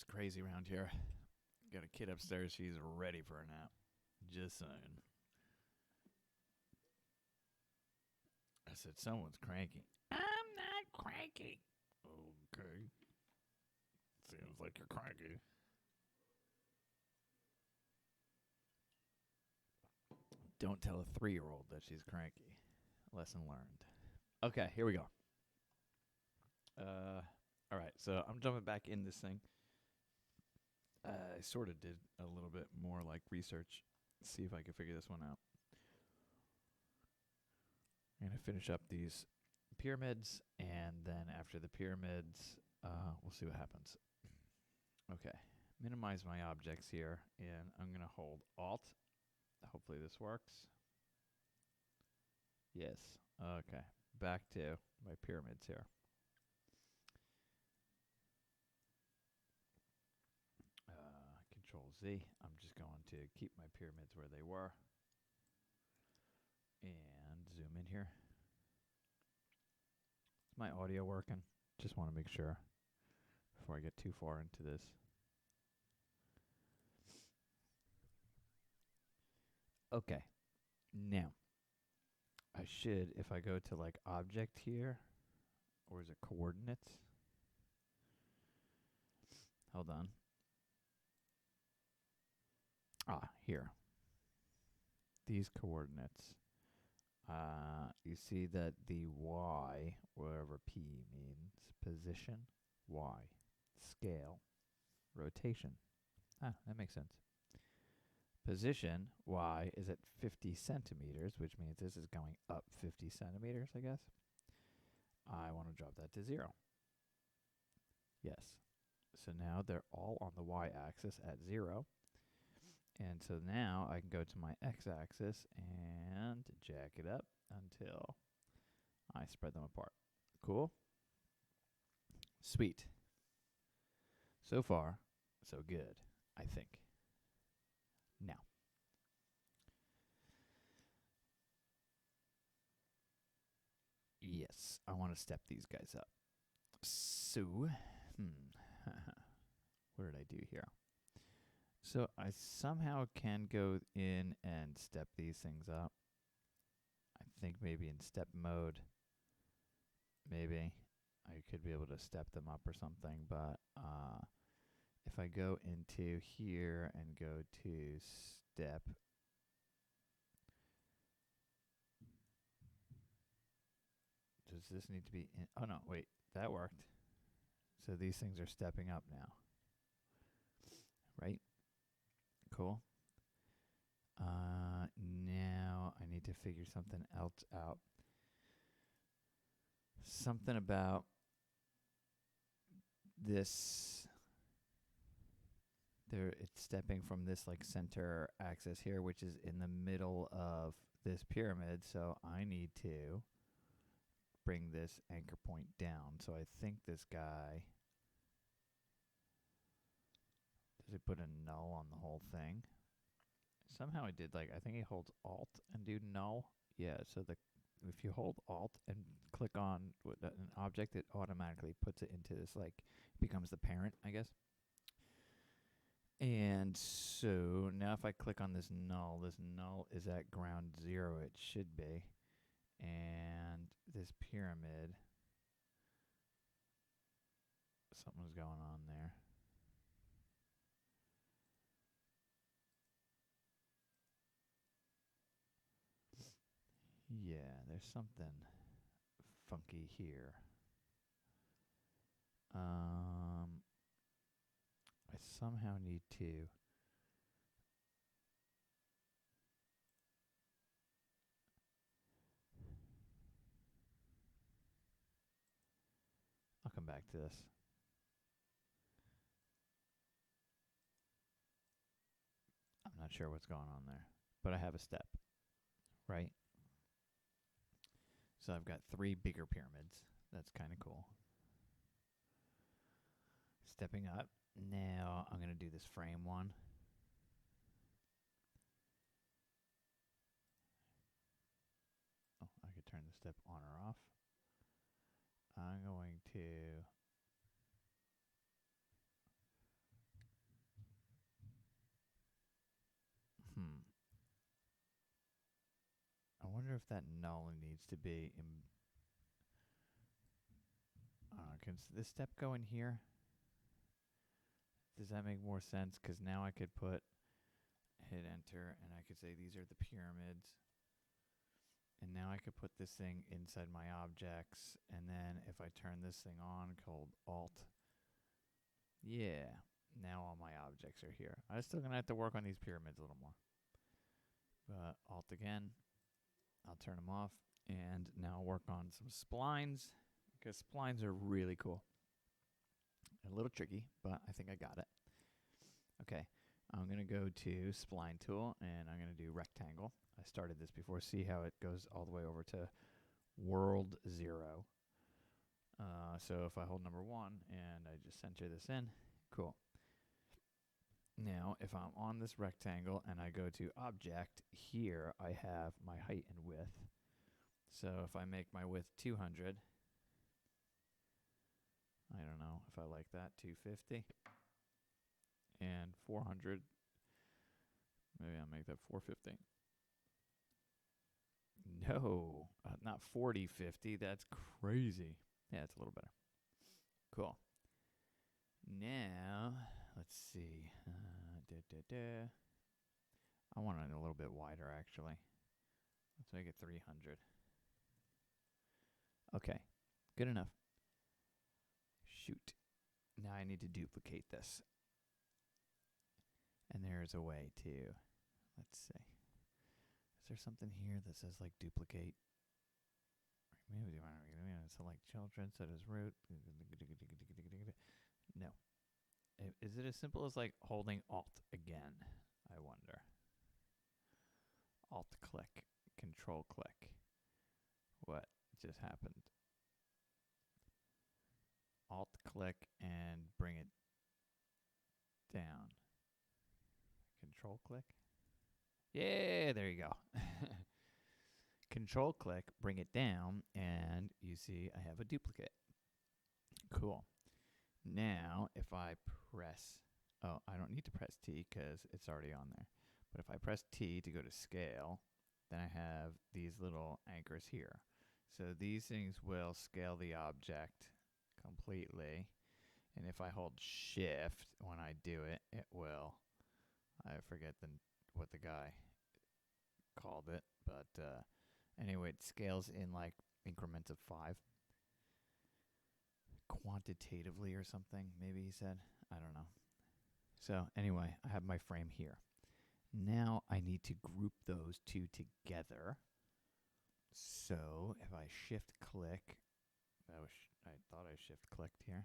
It's crazy around here. Got a kid upstairs. She's ready for a nap. Just saying. I said, someone's cranky. I'm not cranky. Okay. Seems like you're cranky. Don't tell a 3-year-old that she's cranky. Lesson learned. Okay, here we go. All right, so I'm jumping back in this thing. I sort of did a little bit more like research, see if I could figure this one out. I'm going to finish up these pyramids, and then after the pyramids, we'll see what happens. Okay, minimize my objects here, and I'm going to hold Alt. Hopefully this works. Yes, okay. Back to my pyramids here. Control Z. I'm just going to keep my pyramids where they were. And zoom in here. Is my audio working? Just want to make sure before I get too far into this. Okay. Now, I should, if I go to like object here, or is it coordinates? Hold on. Here. These coordinates. You see that the Y, wherever P means, position, Y, scale, rotation. That makes sense. Position, Y, is at 50 centimeters, which means this is going up 50 centimeters, I guess. I want to drop that to 0. Yes. So now they're all on the Y-axis at 0. And so now I can go to my X-axis and jack it up until I spread them apart. Cool? Sweet. So far, so good, I think. Now. Yes, I want to step these guys up. So, what did I do here? So I somehow can go in and step these things up. I think maybe in step mode, maybe I could be able to step them up or something. But if I go into here and go to step, does this need to be in? Oh no, wait, that worked. So these things are stepping up now, right? Cool. Now I need to figure something else out. Something about this. It's stepping from this like center axis here, which is in the middle of this pyramid. So I need to bring this anchor point down. So I think this guy, does it put a null on the whole thing? Somehow I did like, I think he holds Alt and do null. Yeah, so if you hold Alt and click on an object, it automatically puts it into this, like, becomes the parent, I guess. And so now if I click on this null is at ground 0, it should be. And this pyramid, something's going on there. Yeah, there's something funky here. I somehow need to I'll come back to this. I'm not sure what's going on there, but I have a step, right? So I've got 3 bigger pyramids. That's kind of cool. Stepping up. Now I'm going to do this frame one. Oh, I could turn the step on or off. I'm going to if that null needs to be in. Can this step go in here? Does that make more sense? Because now I could hit enter, and I could say these are the pyramids. And now I could put this thing inside my objects, and then if I turn this thing on called Alt, yeah, now all my objects are here. I'm still going to have to work on these pyramids a little more. But Alt again, I'll turn them off, and now I'll work on some splines, because splines are really cool. A little tricky, but I think I got it. Okay, I'm going to go to Spline Tool, and I'm going to do Rectangle. I started this before. See how it goes all the way over to World 0. So if I hold number 1, and I just center this in, cool. Now, if I'm on this rectangle, and I go to Object, here I have my height and width. So if I make my width 200, I don't know if I like that, 250. And 400, maybe I'll make that 450. No, not 4050, that's crazy. Yeah, it's a little better. Cool. Now, let's see. I want it a little bit wider, actually. Let's make it 300. Okay, good enough. Shoot. Now I need to duplicate this. And there's a way to, let's see. Is there something here that says like duplicate? Maybe you want to select children, set as root. No. Is it as simple as like holding Alt again? I wonder. Alt click, Control click. What just happened? Alt click and bring it down. Control click. Yeah, there you go. Control click, bring it down, and you see I have a duplicate. Cool. Now, if I press, I don't need to press T because it's already on there. But if I press T to go to scale, then I have these little anchors here. So these things will scale the object completely. And if I hold Shift when I do it, it will. I forget what the guy called it, but anyway, it scales in like increments of 5. Quantitatively or something, maybe he said. I don't know. So anyway, I have my frame here. Now I need to group those two together. So if I shift click, I thought I shift clicked here.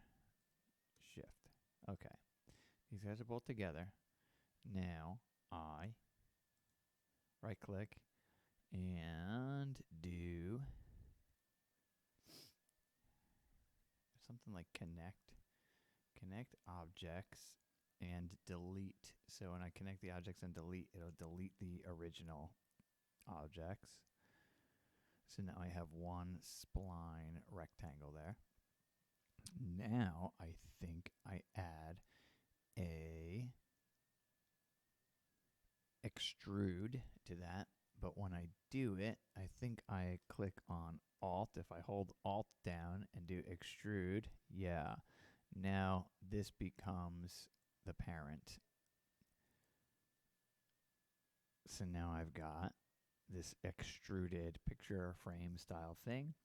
Shift. Okay. These guys are both together. Now I right click and do something like connect objects and delete. So when I connect the objects and delete, it'll delete the original objects. So now I have one spline rectangle there. Now I think I add a extrude to that, but when I do it, I think I click on Alt. If I hold Alt down and do extrude, yeah, now this becomes the parent. So now I've got this extruded picture frame style thing.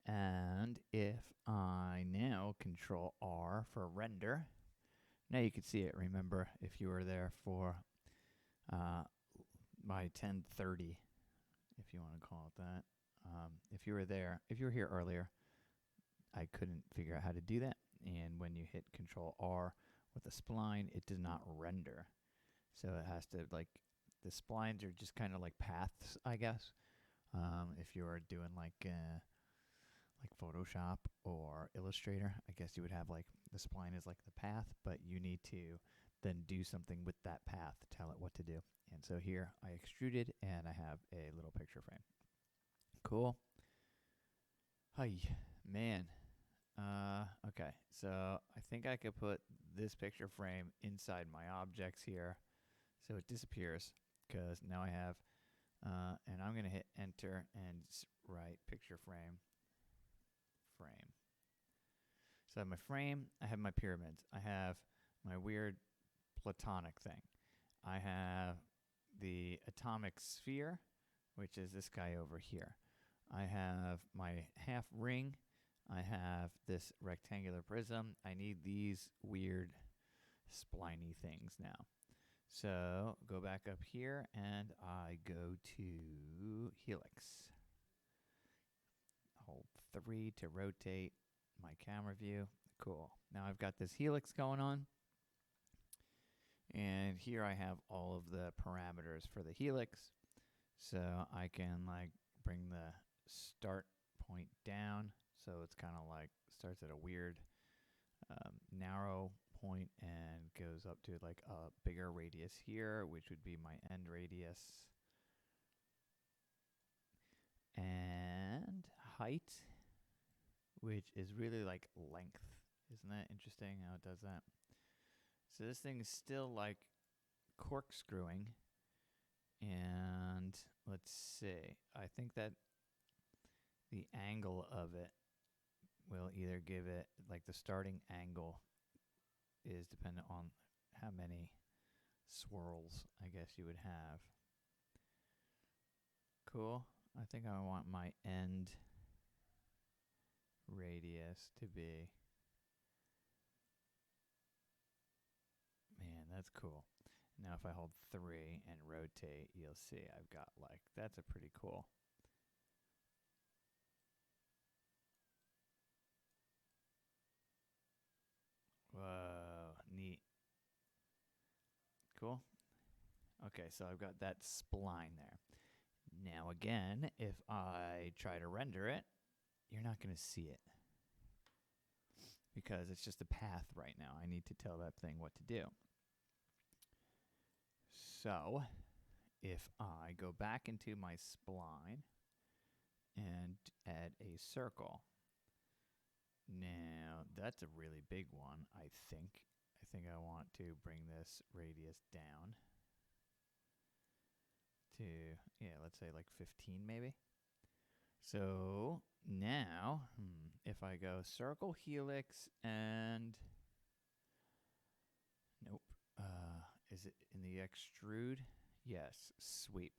And if I now Control R for render, now you can see it. Remember, if you were there for my 1030, if you want to call it that, if you were there, if you were here earlier, I couldn't figure out how to do that. And when you hit Control R with a spline, it does not render. So it has to, like, the splines are just kind of like paths, I guess. If you were doing like Photoshop or Illustrator, I guess you would have like the spline is like the path, but you need to then do something with that path to tell it what to do. And so here I extruded and I have a little picture frame. Cool. Hi, man. Okay, so I think I could put this picture frame inside my objects here so it disappears, because now I have And I'm going to hit enter and write picture frame. So I have my frame, I have my pyramids, I have my weird platonic thing. I have the atomic sphere, which is this guy over here. I have my half ring. I have this rectangular prism. I need these weird spliny things now. So go back up here and I go to helix. Hold 3 to rotate my camera view. Cool. Now I've got this helix going on. And here I have all of the parameters for the helix. So I can like bring the start point down. So it's kind of like starts at a weird narrow point and goes up to like a bigger radius here, which would be my end radius. And height, which is really like length. Isn't that interesting how it does that? So this thing is still like corkscrewing. And let's see. I think that the angle of it will either give it, like the starting angle is dependent on how many swirls, I guess, you would have. Cool. I think I want my end radius to be... Man, that's cool. Now if I hold 3 and rotate, you'll see I've got like, that's a pretty cool. Whoa, neat. Cool. Okay, so I've got that spline there. Now again, if I try to render it, you're not going to see it. Because it's just a path right now. I need to tell that thing what to do. So, if I go back into my spline and add a circle. Now, that's a really big one, I think. I think I want to bring this radius down to, yeah, let's say like 15 maybe. So now, if I go circle, helix, and nope, is it in the extrude? Yes, sweep.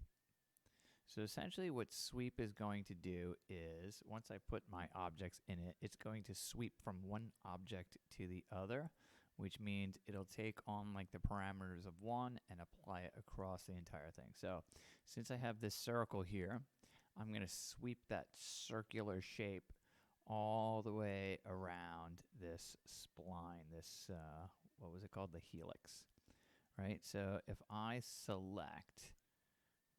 So essentially what sweep is going to do is, once I put my objects in it, it's going to sweep from one object to the other, which means it'll take on like the parameters of one and apply it across the entire thing. So since I have this circle here, I'm going to sweep that circular shape all the way around this spline, this, what was it called? The helix, right? So if I select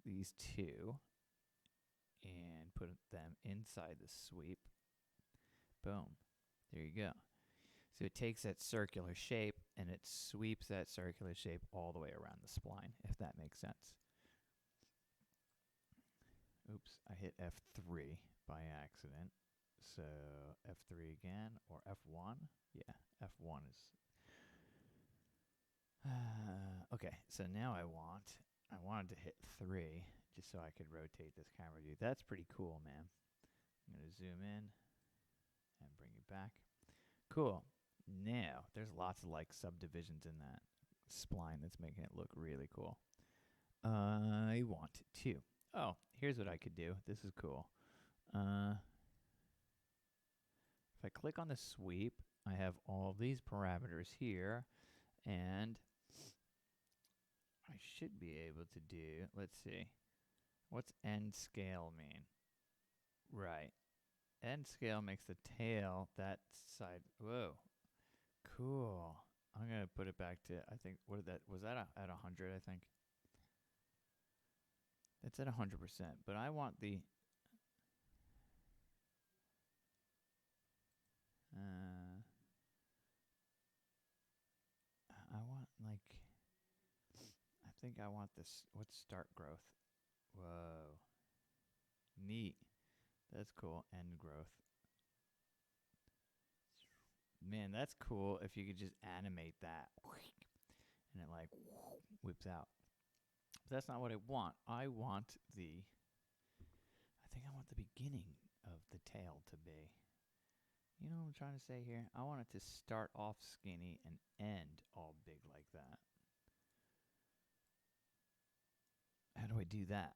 these two and put them inside the sweep, boom, there you go. So it takes that circular shape and it sweeps that circular shape all the way around the spline, if that makes sense. Oops, I hit F3 by accident. So F3 again, or F1. Yeah, F1 is... okay, so now I wanted to hit 3 just so I could rotate this camera view. That's pretty cool, man. I'm going to zoom in and bring it back. Cool. Now, there's lots of like subdivisions in that spline that's making it look really cool. I want to. Oh, here's what I could do. This is cool. If I click on the sweep, I have all these parameters here, and I should be able to do, let's see, what's end scale mean? Right. End scale makes the tail, that side, whoa, cool. I'm going to put it back to, I think, what did that, was that at 100, I think? It's at 100%, but I want the, I want like, I think I want this, what's start growth? Whoa. Neat. That's cool. End growth. Man, that's cool if you could just animate that. And it like whips out. But that's not what I want. I want I think I want the beginning of the tail to be. You know what I'm trying to say here? I want it to start off skinny and end all big like that. How do I do that?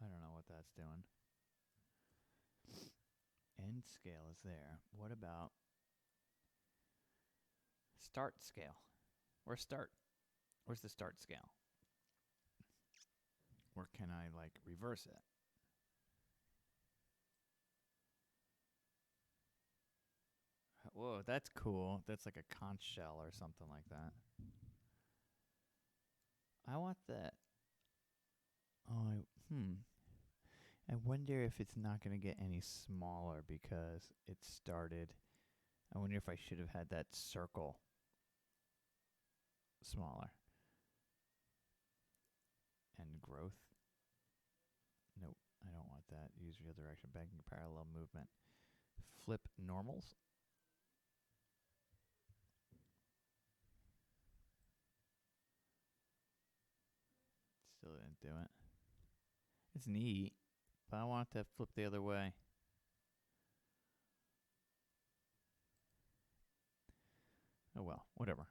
I don't know what that's doing. End scale is there. What about start scale? Where's start? Where's the start scale? Or can I, like, reverse it? Whoa, that's cool. That's like a conch shell or something like that. I want that. Oh, I wonder if it's not going to get any smaller because it started. I wonder if I should have had that circle smaller. And growth. Nope, I don't want that. Use real direction, banking parallel movement. Flip normals. Still didn't do it. It's neat, but I want it to flip the other way. Oh well, whatever.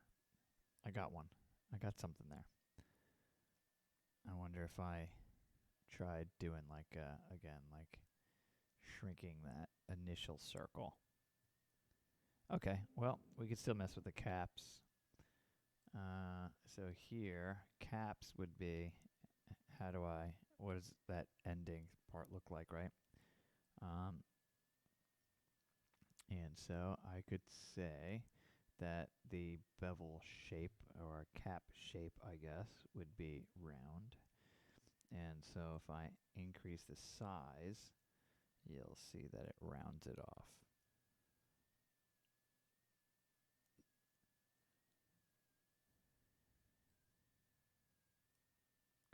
I got one. I got something there. I wonder if I tried doing like, again, like shrinking that initial circle. Okay, well, we could still mess with the caps. So here, caps would be, what does that ending part look like, right? And so I could say that the bevel shape, or cap shape, I guess, would be round. And so if I increase the size, you'll see that it rounds it off.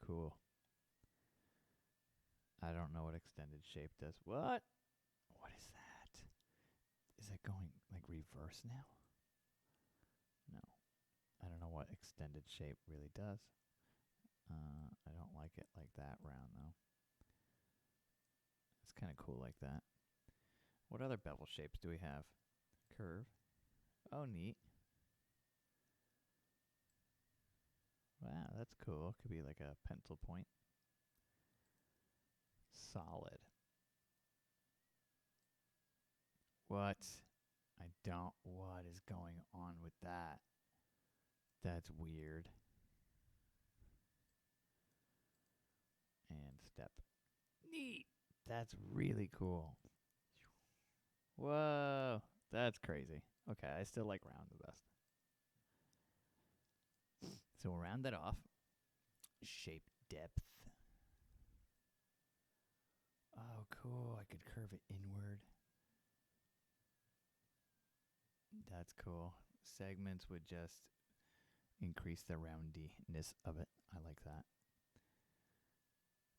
Cool. I don't know what extended shape does. What? What is that? Is it going like reverse now? No. I don't know what extended shape really does. I don't like it like that round though. It's kind of cool like that. What other bevel shapes do we have? Curve. Oh, neat. Wow, that's cool. Could be like a pencil point. Solid. What? What is going on with that? That's weird. And step. Neat. That's really cool. Whoa. That's crazy. Okay, I still like round the best. So we'll round that off. Shape depth. Oh, cool. I could curve it inward. That's cool. Segments would just increase the roundiness of it. I like that.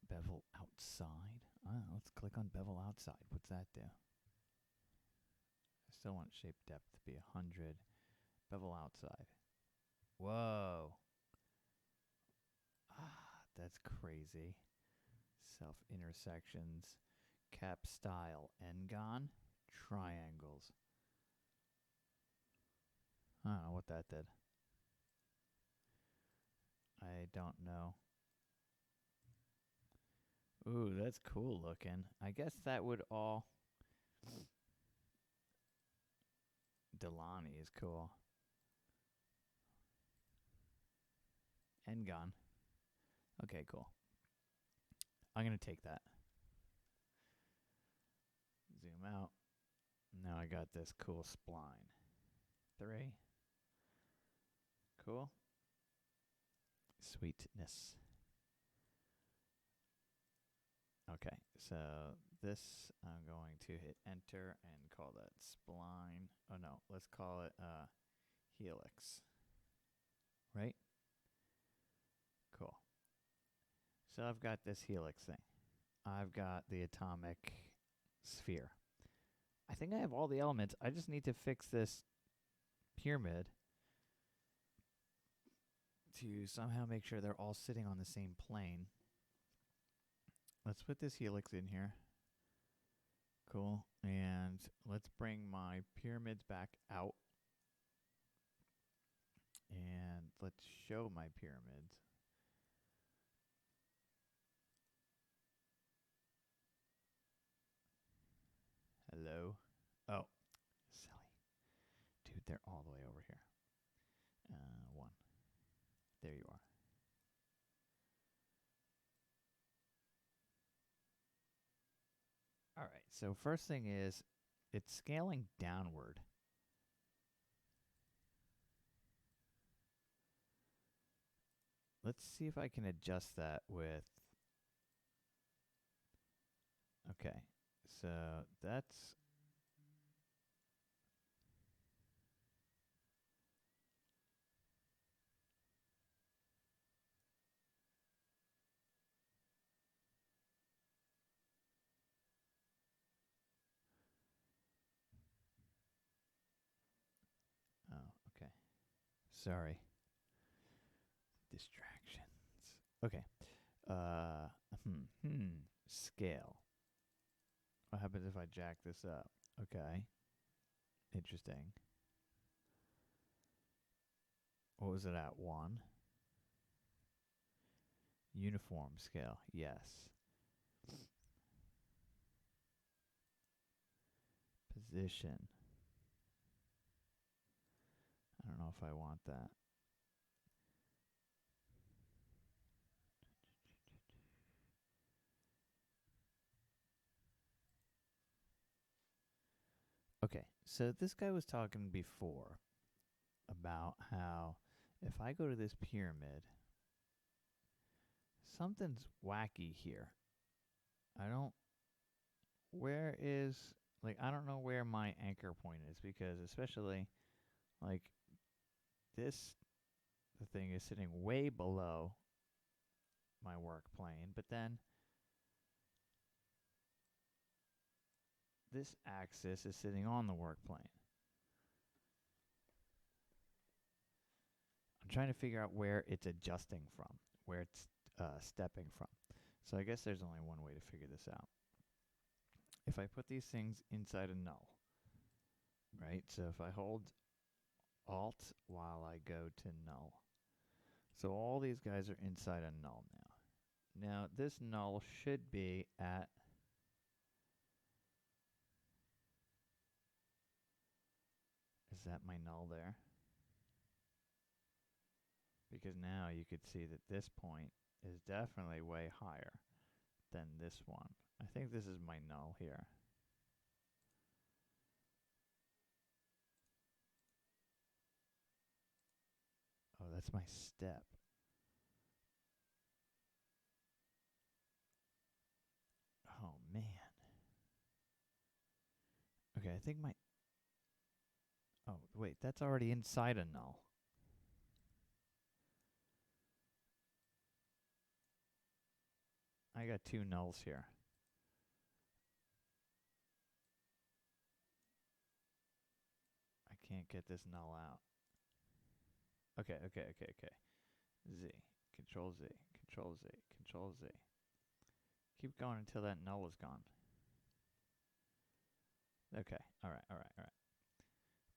Bevel outside. Oh, let's click on bevel outside. What's that do? I still want shape depth to be 100. Bevel outside. Whoa. Ah, that's crazy. Self intersections. Cap style. N-gon. Triangles. I don't know what that did. I don't know. Ooh, that's cool looking. I guess that would all... Delani is cool. N-gon. Okay, cool. I'm going to take that. Zoom out. Now I got this cool spline. 3. Cool. Sweetness. Okay, so this I'm going to hit enter and call that spline. Oh no, let's call it helix. Right? Cool. So I've got this helix thing. I've got the atomic sphere. I think I have all the elements. I just need to fix this pyramid to somehow make sure they're all sitting on the same plane. Let's put this helix in here. Cool. And let's bring my pyramids back out. And let's show my pyramids. Hello. Oh, silly. Dude, they're all the way over here. One. There you are. All right, so first thing is it's scaling downward. Let's see if I can adjust that with... Okay, so that's... Oh, okay. Sorry. Distractions. Okay. Scale. What happens if I jack this up? Okay. Interesting. What was it at? 1? Uniform scale. Yes. Position. I don't know if I want that. Okay, so this guy was talking before about how if I go to this pyramid, something's wacky here. I don't know where my anchor point is, because especially like this, the thing is sitting way below my work plane, but then this axis is sitting on the work plane. I'm trying to figure out where it's adjusting from, where it's stepping from. So I guess there's only one way to figure this out. If I put these things inside a null, right? So if I hold Alt while I go to null. So all these guys are inside a null now. Now this null should be at... Is that my null there? Because now you could see that this point is definitely way higher than this one. I think this is my null here. Oh, that's my step. Oh, man. Okay, I think my... Oh, wait, that's already inside a null. I got 2 nulls here. I can't get this null out. Okay. Z. Control Z. Control Z. Control Z. Keep going until that null is gone. Okay. All right.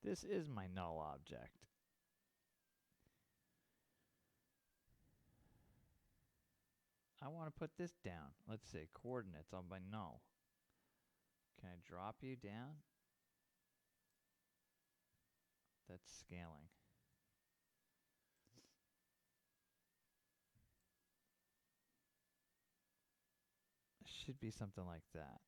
This is my null object. I want to put this down. Let's see. Coordinates on my null. Can I drop you down? That's scaling. It should be something like that.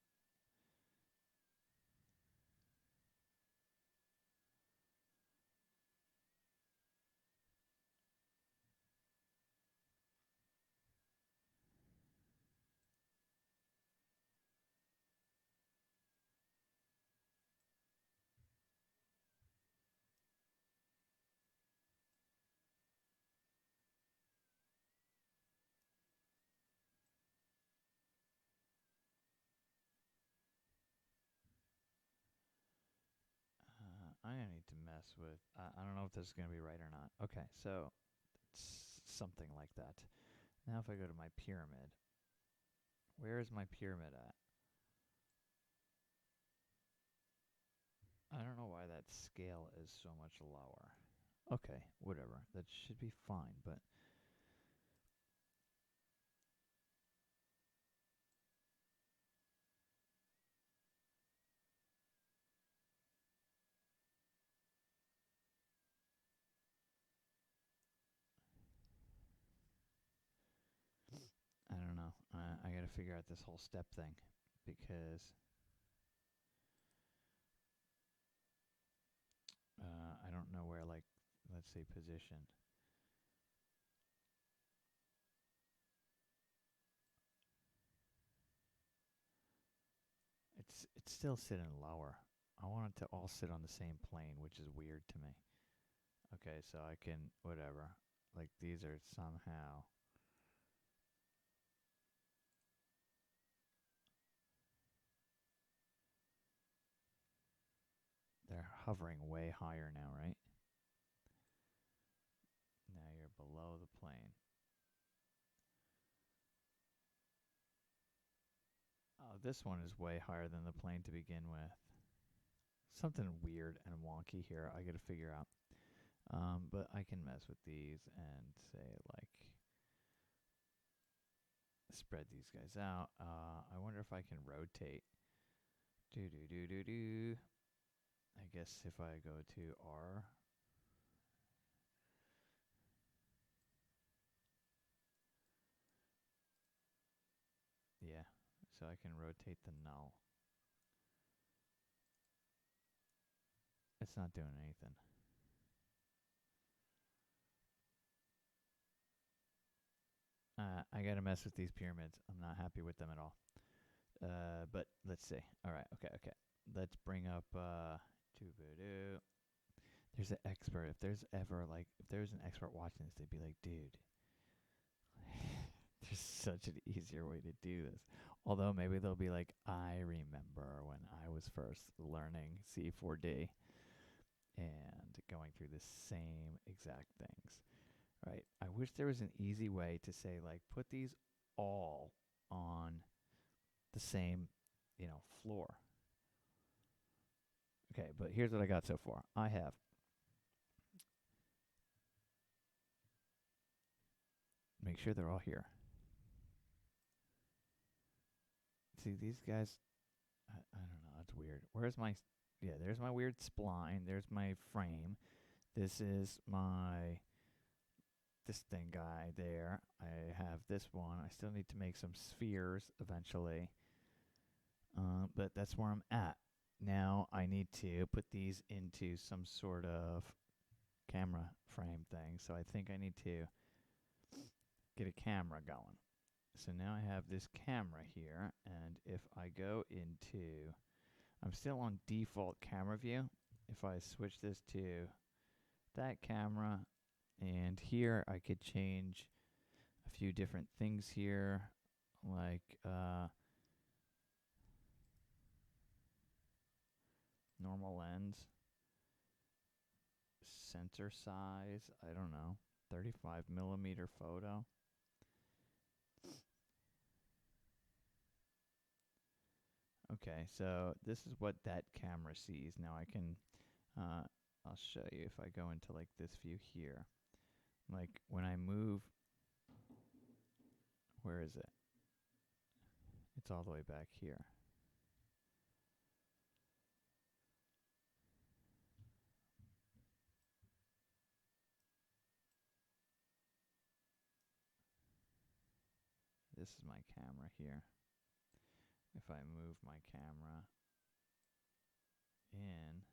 I'm gonna need to mess with. I don't know if this is gonna be right or not. Okay, so it's something like that. Now if I go to my pyramid, where is my pyramid at? I don't know why that scale is so much lower. Okay, whatever. That should be fine, but I don't know. I gotta figure out this whole step thing because I don't know where, like, let's say position. It's still sitting lower. I want it to all sit on the same plane, which is weird to me. Okay, so I can whatever. Like these are somehow they're hovering way higher now, right? Now you're below the plane. Oh, this one is way higher than the plane to begin with. Something weird and wonky here. I gotta figure out. But I can mess with these and say like spread these guys out. I wonder if I can rotate. Do do do do do. I guess if I go to R. Yeah, so I can rotate the null. It's not doing anything. I gotta mess with these pyramids. I'm not happy with them at all. But let's see. All right, okay. Let's bring up doo-ba-doo. There's an expert. If there's ever like, if there's an expert watching this, they'd be like, dude, there's such an easier way to do this. Although maybe they'll be like, I remember when I was first learning C4D and going through the same exact things. Right? I wish there was an easy way to say like put these all on the same, floor. Okay, but here's what I got so far. I have make sure they're all here. See these guys. I don't know. It's weird. Where's my? Yeah, there's my weird spline. There's my frame. This is my this thing guy there. I have this one. I still need to make some spheres eventually. But that's where I'm at. Now I need to put these into some sort of camera frame thing. So I think I need to get a camera going. So now I have this camera here, and if I go into, I'm still on default camera view. If I switch this to that camera, and here I could change a few different things here, like normal lens, sensor size, I don't know, 35 millimeter photo. Okay, so this is what that camera sees. Now I can, I'll show you if I go into like this view here. Like when I move, where is it? It's all the way back here. This is my camera here. If I move my camera in,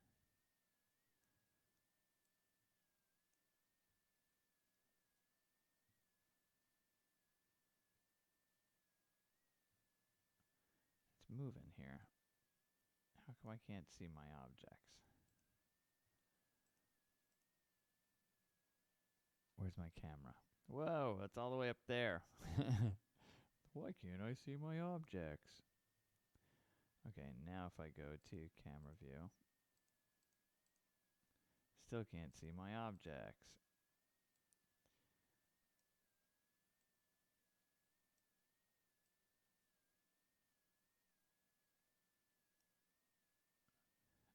it's moving here. How come I can't see my objects? Where's my camera? Whoa, that's all the way up there. Why can't I see my objects? Okay, now if I go to camera view, still can't see my objects.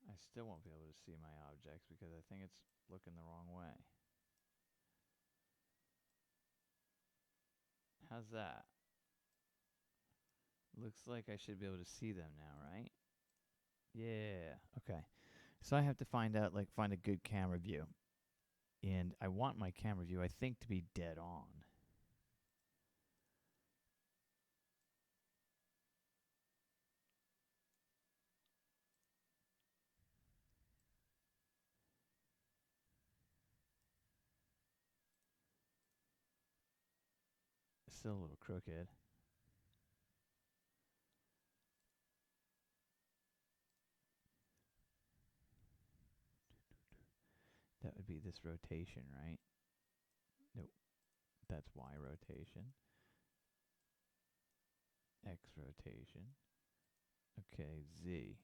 I still won't be able to see my objects because I think it's looking the wrong way. How's that? Looks like I should be able to see them now, right? Yeah. Okay. So I have to find out, like, find a good camera view. And I want my camera view, I think, to be dead on. Still a little crooked. That would be this rotation, right? Nope. That's Y rotation. X rotation. Okay, Z.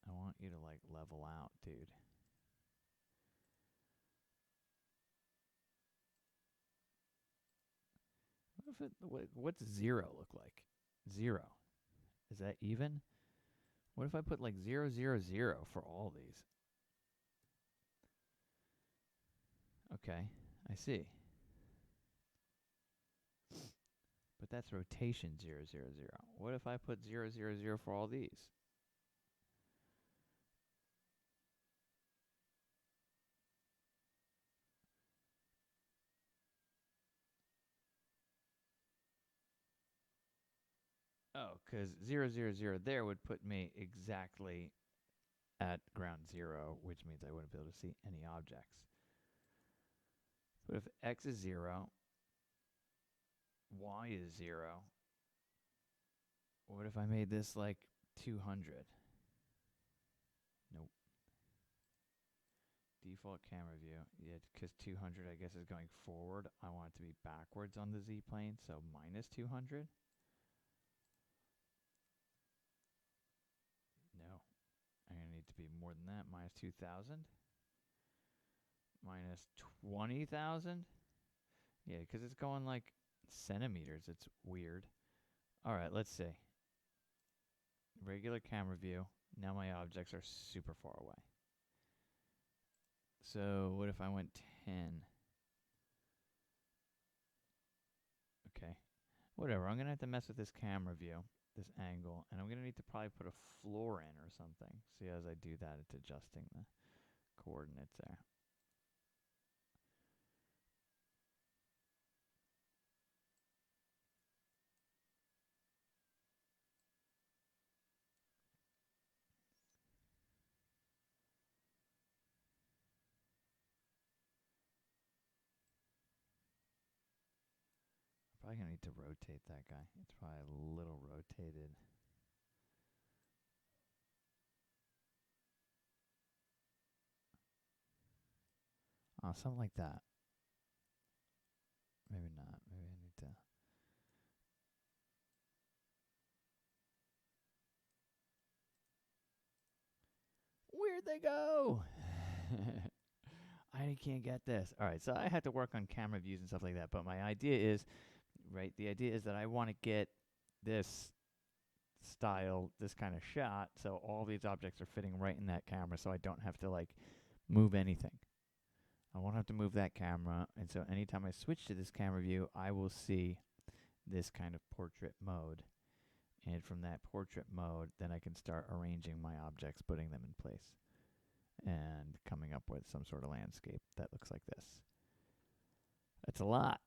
I want you to, like, level out, dude. What's 0 look like? 0. Is that even? What if I put like 0, 0, 0 for all these? Okay, I see. But that's rotation 0, 0, 0. What if I put 0, 0, 0 for all these? Oh, because 0, 0, 0 there would put me exactly at ground 0, which means I wouldn't be able to see any objects. But if X is 0, Y is 0, what if I made this like 200? Nope. Default camera view. Yeah, because 200, I guess, is going forward. I want it to be backwards on the Z plane, so minus 200. No. I'm going to need to be more than that. Minus 2,000. Minus 20,000. Yeah, because it's going like centimeters. It's weird. All right, let's see. Regular camera view. Now my objects are super far away. So what if I went 10? Okay. Whatever. I'm going to have to mess with this camera view, this angle, and I'm going to need to probably put a floor in or something. See, as I do that, it's adjusting the coordinates there. Probably going to need to rotate that guy. It's probably a little rotated. Oh, something like that. Maybe not. Maybe I need to. Where'd they go? I can't get this. All right, so I had to work on camera views and stuff like that. But my idea is, right, the idea is that I want to get this style, this kind of shot, so all these objects are fitting right in that camera, so I don't have to, like, move anything. I won't have to move that camera, and so anytime I switch to this camera view, I will see this kind of portrait mode. And from that portrait mode, then I can start arranging my objects, putting them in place, and coming up with some sort of landscape that looks like this. That's a lot.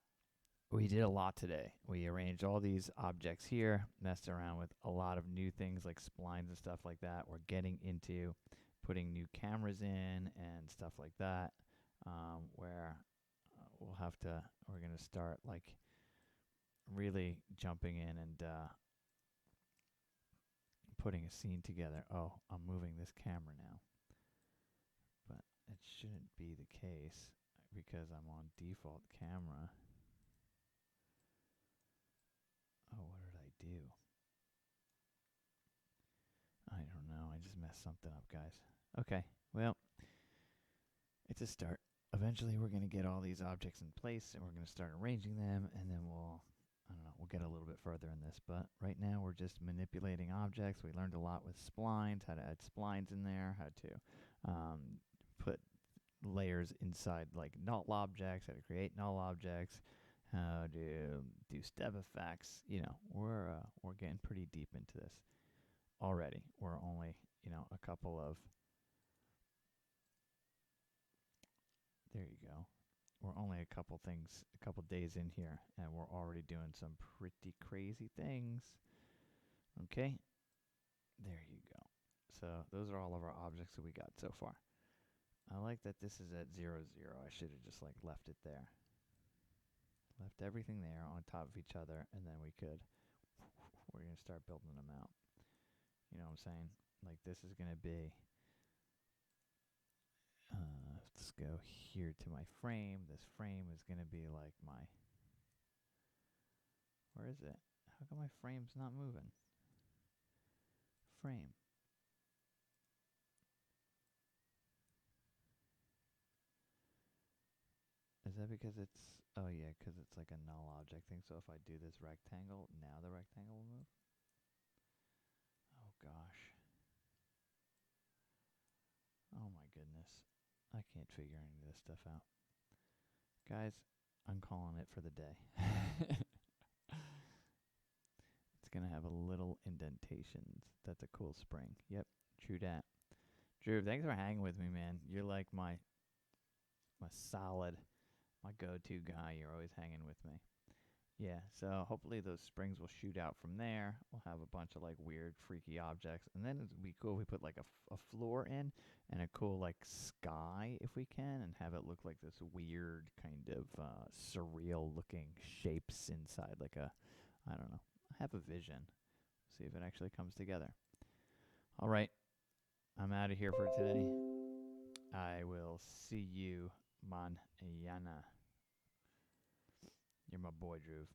We did a lot today. We arranged all these objects here, messed around with a lot of new things like splines and stuff like that. We're getting into putting new cameras in and stuff like that, where we're going to start, like, really jumping in and putting a scene together. Oh, I'm moving this camera now. But it shouldn't be the case because I'm on default camera. Oh, what did I do? I don't know. I just messed something up, guys. Okay, well, it's a start. Eventually, we're going to get all these objects in place, and we're going to start arranging them, and then I don't know, we'll get a little bit further in this. But right now, we're just manipulating objects. We learned a lot with splines, how to add splines in there, how to put layers inside like null objects, how to create null objects, how to do step effects. We're getting pretty deep into this already. We're only a couple of there you go. We're only a couple days in here, and we're already doing some pretty crazy things. Okay, there you go. So those are all of our objects that we got so far. I like that this is at 0, 0. I should have just like left it there. Left everything there on top of each other, and then we're going to start building them out. You know what I'm saying? Like this is going to be, let's go here to my frame. This frame is going to be like where is it? How come my frame's not moving? Frame. Is that because oh yeah, because it's like a null object thing. So if I do this rectangle, now the rectangle will move? Oh gosh. Oh my goodness. I can't figure any of this stuff out. Guys, I'm calling it for the day. It's going to have a little indentations. That's a cool spring. Yep, true that. Drew, thanks for hanging with me, man. You're like my solid, my go-to guy. You're always hanging with me. Yeah, so hopefully those springs will shoot out from there. We'll have a bunch of like weird, freaky objects. And then it'd be cool if we put like a floor in and a cool like sky if we can, and have it look like this weird kind of surreal looking shapes inside like I don't know. I have a vision. See if it actually comes together. All right, I'm out of here for today. I will see you mañana. You're my boy, Drew.